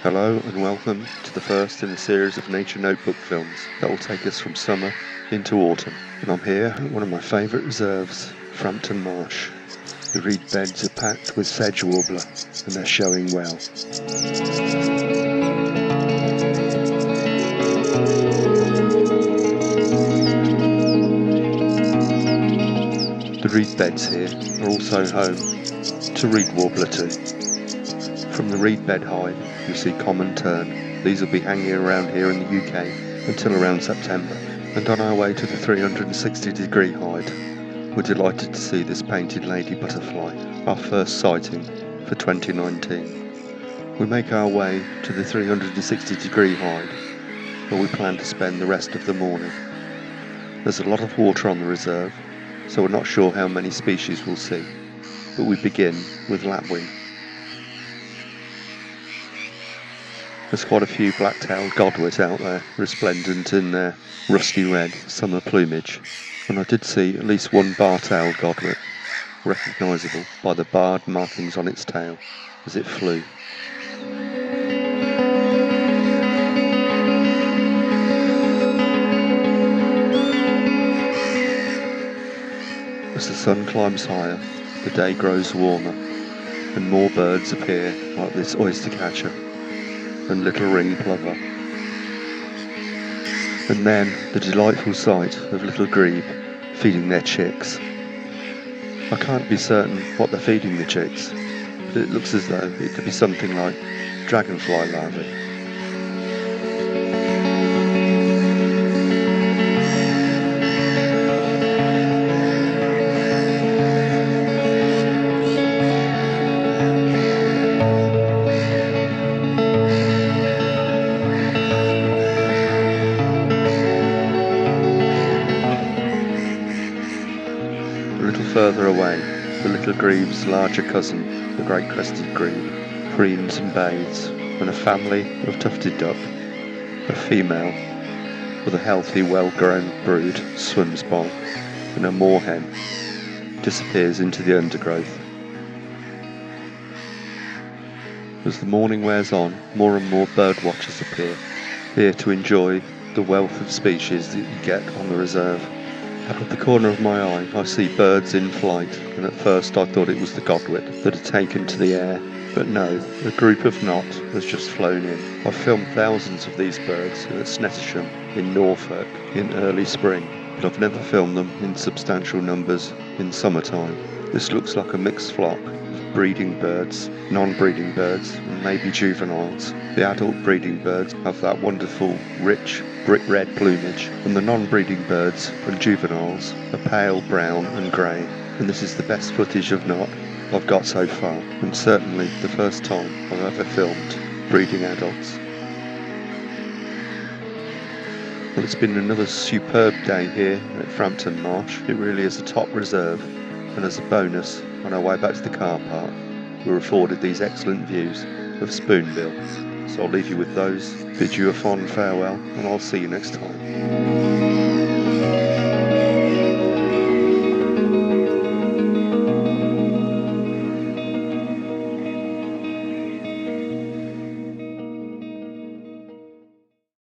Hello and welcome to the first in a series of nature notebook films that will take us from summer into autumn. And I'm here at one of my favourite reserves, Frampton Marsh. The reed beds are packed with sedge warbler and they're showing well. The reed beds here are also home to reed warbler too. From the reed bed hide you see common tern. These will be hanging around here in the UK until around September. And on our way to the 360 degree hide, we're delighted to see this painted lady butterfly, our first sighting for 2019. We make our way to the 360 degree hide, where we plan to spend the rest of the morning. There's a lot of water on the reserve, so we're not sure how many species we'll see, but we begin with lapwing. There's quite a few black-tailed godwit out there, resplendent in their rusty red summer plumage, and I did see at least one bar-tailed godwit, recognisable by the barred markings on its tail as it flew. As the sun climbs higher, the day grows warmer, and more birds appear like this oyster catcher and little ring plover. And then the delightful sight of little grebe feeding their chicks. I can't be certain what they're feeding the chicks, but it looks as though it could be something like dragonfly larvae. A little further away, the little grebe's larger cousin, the great crested grebe, preens and bathes, and a family of tufted duck, a female with a healthy, well-grown brood, swims by, and a moorhen disappears into the undergrowth. As the morning wears on, more and more bird watchers appear, here to enjoy the wealth of species that you get on the reserve. Out of the corner of my eye I see birds in flight, and at first I thought it was the godwit that had taken to the air, but no, a group of knot has just flown in. I've filmed thousands of these birds at Snettisham in Norfolk in early spring, but I've never filmed them in substantial numbers in summertime. This looks like a mixed flock of breeding birds, non-breeding birds, and maybe juveniles. The adult breeding birds have that wonderful, rich, brick red plumage, and the non-breeding birds and juveniles are pale brown and grey. And this is the best footage of knot I've got so far, and certainly the first time I've ever filmed breeding adults. Well, it's been another superb day here at Frampton Marsh. It really is a top reserve, and as a bonus, on our way back to the car park, we were afforded these excellent views of spoonbill. So I'll leave you with those, bid you a fond farewell, and I'll see you next time.